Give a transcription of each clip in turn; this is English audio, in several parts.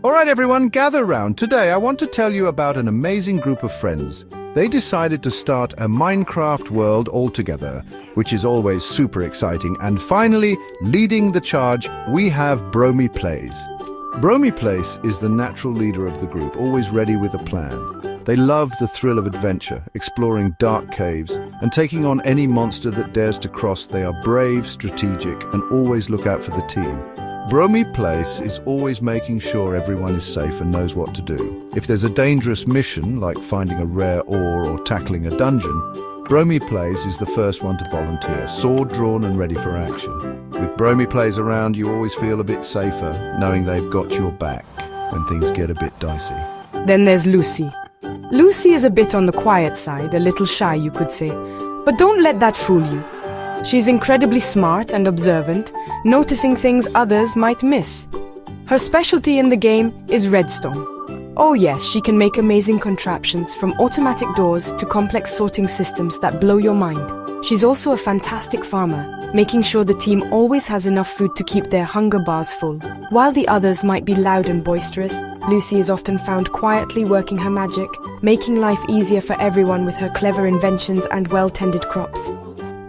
All right, everyone, gather round. Today, I want to tell you about an amazing group of friends. They decided to start a Minecraft world all together, which is always super exciting. And finally, leading the charge, we have Bromy Plays. Bromy Plays is the natural leader of the group, always ready with a plan. They love the thrill of adventure, exploring dark caves, and taking on any monster that dares to cross. They are brave, strategic, and always look out for the team. Bromy Place is always making sure everyone is safe and knows what to do. If there's a dangerous mission, like finding a rare ore or tackling a dungeon, Bromy Place is the first one to volunteer, sword drawn and ready for action. With Bromy Place around, you always feel a bit safer, knowing they've got your back when things get a bit dicey. Then there's Lucy. Lucy is a bit on the quiet side, a little shy you could say, but don't let that fool you. She's incredibly smart and observant, noticing things others might miss. Her specialty in the game is redstone. Oh yes, she can make amazing contraptions, from automatic doors to complex sorting systems that blow your mind. She's also a fantastic farmer, making sure the team always has enough food to keep their hunger bars full. While the others might be loud and boisterous, Lucy is often found quietly working her magic, making life easier for everyone with her clever inventions and well-tended crops.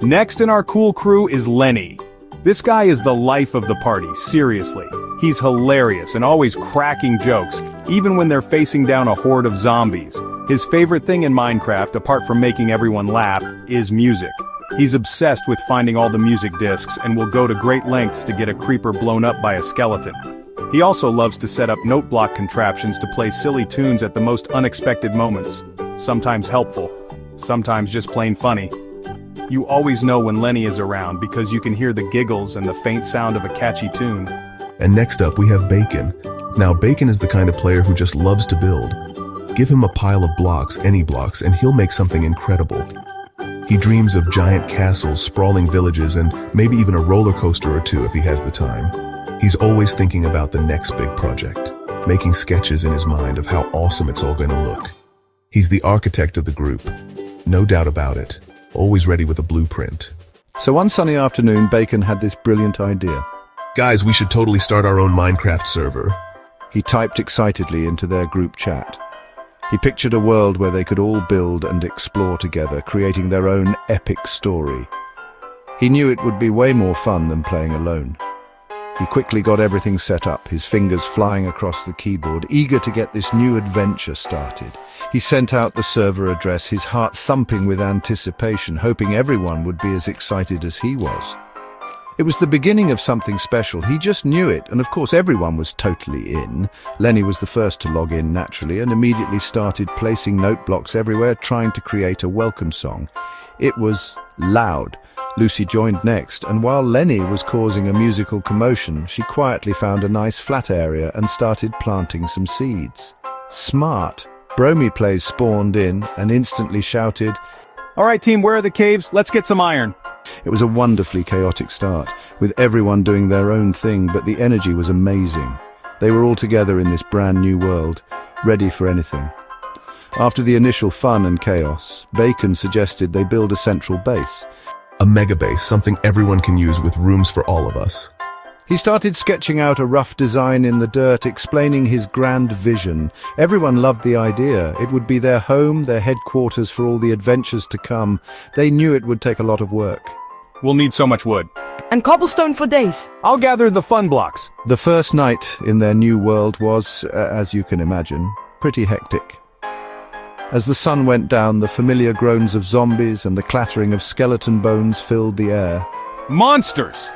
Next in our cool crew is Lenny. This guy is the life of the party, seriously. He's hilarious and always cracking jokes, even when they're facing down a horde of zombies. His favorite thing in Minecraft, apart from making everyone laugh, is music. He's obsessed with finding all the music discs and will go to great lengths to get a creeper blown up by a skeleton. He also loves to set up note block contraptions to play silly tunes at the most unexpected moments. Sometimes helpful, sometimes just plain funny. You always know when Lenny is around because you can hear the giggles and the faint sound of a catchy tune. And next up we have Bacon. Now Bacon is the kind of player who just loves to build. Give him a pile of blocks, any blocks, and he'll make something incredible. He dreams of giant castles, sprawling villages, and maybe even a roller coaster or two if he has the time. He's always thinking about the next big project, making sketches in his mind of how awesome it's all going to look. He's the architect of the group, no doubt about it. Always ready with a blueprint. So one sunny afternoon, Bacon had this brilliant idea. Guys, we should totally start our own Minecraft server. He typed excitedly into their group chat. He pictured a world where they could all build and explore together, creating their own epic story. He knew it would be way more fun than playing alone. He quickly got everything set up, his fingers flying across the keyboard, eager to get this new adventure started. He sent out the server address, his heart thumping with anticipation, hoping everyone would be as excited as he was. It was the beginning of something special. He just knew it, and of course everyone was totally in. Lenny was the first to log in naturally and immediately started placing note blocks everywhere, trying to create a welcome song. It was loud. Lucy joined next, and while Lenny was causing a musical commotion, she quietly found a nice flat area and started planting some seeds. Smart. Bromy Plays spawned in and instantly shouted, All right, team, where are the caves? Let's get some iron. It was a wonderfully chaotic start, with everyone doing their own thing, but the energy was amazing. They were all together in this brand new world, ready for anything. After the initial fun and chaos, Bacon suggested they build a central base. A mega base, something everyone can use with rooms for all of us. He started sketching out a rough design in the dirt, explaining his grand vision. Everyone loved the idea. It would be their home, their headquarters for all the adventures to come. They knew it would take a lot of work. We'll need so much wood. And cobblestone for days. I'll gather the fun blocks. The first night in their new world was, as you can imagine, pretty hectic. As the sun went down, the familiar groans of zombies and the clattering of skeleton bones filled the air. Monsters!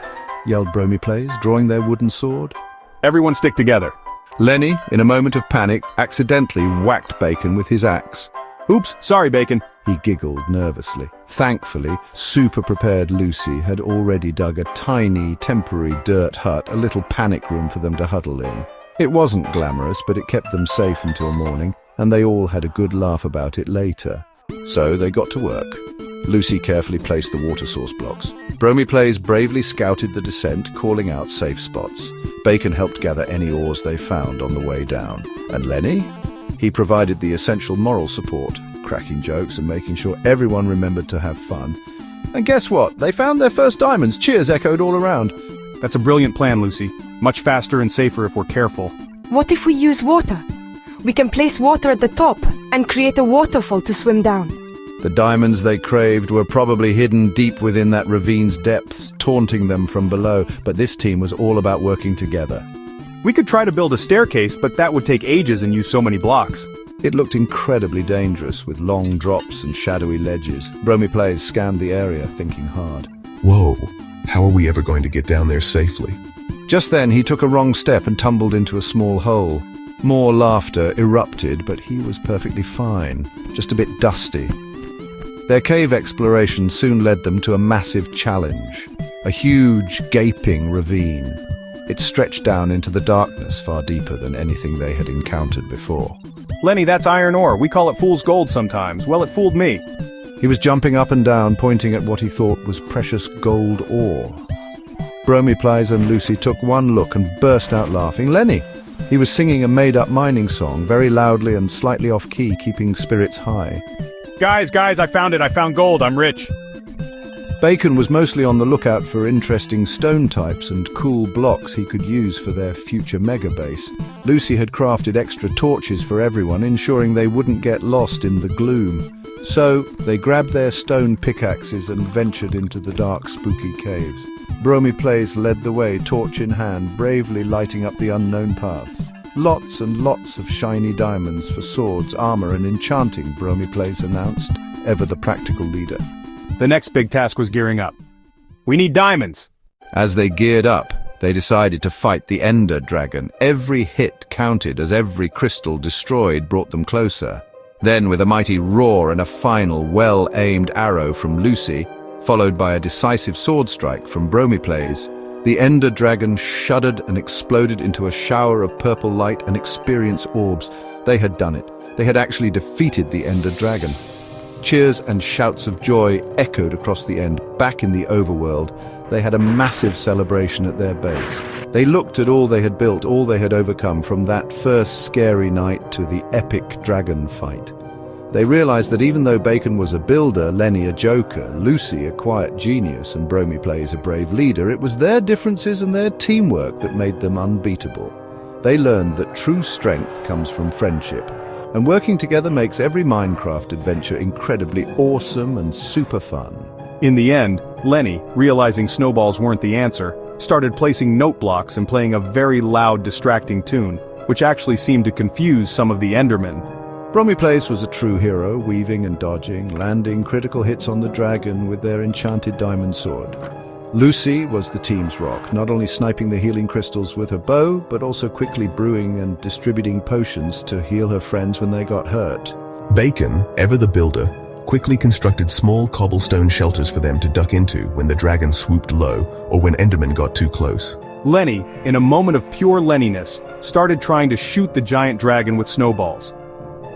Yelled Bromy Plays, drawing their wooden sword. Everyone stick together. Lenny, in a moment of panic, accidentally whacked Bacon with his axe. Oops, sorry, Bacon. He giggled nervously. Thankfully, super-prepared Lucy had already dug a tiny, temporary dirt hut, a little panic room for them to huddle in. It wasn't glamorous, but it kept them safe until morning, and they all had a good laugh about it later. So they got to work. Lucy carefully placed the water source blocks. Bromy Plays bravely scouted the descent, calling out safe spots. Bacon helped gather any ores they found on the way down. And Lenny? He provided the essential moral support, cracking jokes and making sure everyone remembered to have fun. And guess what? They found their first diamonds. Cheers echoed all around. That's a brilliant plan, Lucy. Much faster and safer if we're careful. What if we use water? We can place water at the top and create a waterfall to swim down. The diamonds they craved were probably hidden deep within that ravine's depths, taunting them from below, but this team was all about working together. We could try to build a staircase, but that would take ages and use so many blocks. It looked incredibly dangerous, with long drops and shadowy ledges. Bromiplayz scanned the area, thinking hard. Whoa, how are we ever going to get down there safely? Just then he took a wrong step and tumbled into a small hole. More laughter erupted, but he was perfectly fine, just a bit dusty. Their cave exploration soon led them to a massive challenge, a huge, gaping ravine. It stretched down into the darkness, far deeper than anything they had encountered before. Lenny, that's iron ore. We call it fool's gold sometimes. Well, it fooled me. He was jumping up and down, pointing at what he thought was precious gold ore. Bromiplayz and Lucy took one look and burst out laughing. Lenny! He was singing a made-up mining song, very loudly and slightly off-key, keeping spirits high. Guys, I found it. I found gold. I'm rich. Bacon was mostly on the lookout for interesting stone types and cool blocks he could use for their future mega base. Lucy had crafted extra torches for everyone, ensuring they wouldn't get lost in the gloom. So they grabbed their stone pickaxes and ventured into the dark, spooky caves. Bromiplayz led the way, torch in hand, bravely lighting up the unknown paths. Lots and lots of shiny diamonds for swords, armor, and enchanting, Bromiplayz announced, ever the practical leader. The next big task was gearing up. We need diamonds. As they geared up, they decided to fight the Ender Dragon. Every hit counted, as every crystal destroyed brought them closer. Then, with a mighty roar and a final, well-aimed arrow from Lucy, followed by a decisive sword strike from Bromiplayz, the Ender Dragon shuddered and exploded into a shower of purple light and experience orbs. They had done it. They had actually defeated the Ender Dragon. Cheers and shouts of joy echoed across the End. Back in the overworld, they had a massive celebration at their base. They looked at all they had built, all they had overcome, from that first scary night to the epic dragon fight. They realized that even though Bacon was a builder, Lenny a joker, Lucy a quiet genius, and Bromiplayz a brave leader, it was their differences and their teamwork that made them unbeatable. They learned that true strength comes from friendship, and working together makes every Minecraft adventure incredibly awesome and super fun. In the end, Lenny, realizing snowballs weren't the answer, started placing note blocks and playing a very loud, distracting tune, which actually seemed to confuse some of the Endermen. Bromiplayz was a true hero, weaving and dodging, landing critical hits on the dragon with their enchanted diamond sword. Lucy was the team's rock, not only sniping the healing crystals with her bow, but also quickly brewing and distributing potions to heal her friends when they got hurt. Bacon, ever the builder, quickly constructed small cobblestone shelters for them to duck into when the dragon swooped low or when Endermen got too close. Lenny, in a moment of pure Lenniness, started trying to shoot the giant dragon with snowballs.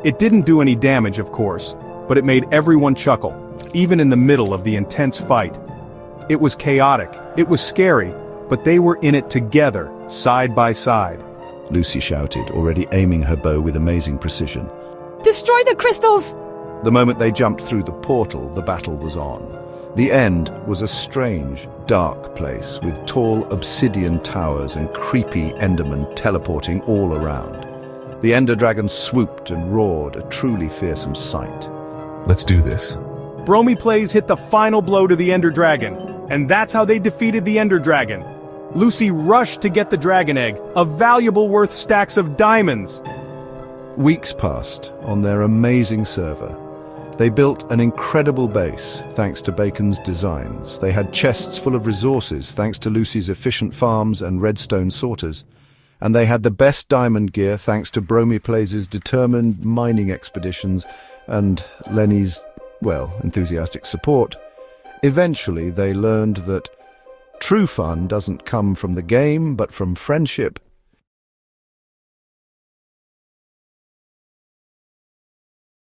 It didn't do any damage, of course, but it made everyone chuckle, even in the middle of the intense fight. It was chaotic, it was scary, but they were in it together, side by side. Lucy shouted, already aiming her bow with amazing precision. Destroy the crystals! The moment they jumped through the portal, the battle was on. The End was a strange, dark place with tall obsidian towers and creepy Endermen teleporting all around. The Ender Dragon swooped and roared, a truly fearsome sight. Let's do this. Bromiplayz hit the final blow to the Ender Dragon, and that's how they defeated the Ender Dragon. Lucy rushed to get the dragon egg, a valuable worth stacks of diamonds. Weeks passed on their amazing server. They built an incredible base thanks to Bacon's designs. They had chests full of resources thanks to Lucy's efficient farms and redstone sorters. And they had the best diamond gear thanks to Bromiplayz's determined mining expeditions and Lenny's, well, enthusiastic support. Eventually they learned that true fun doesn't come from the game but from friendship,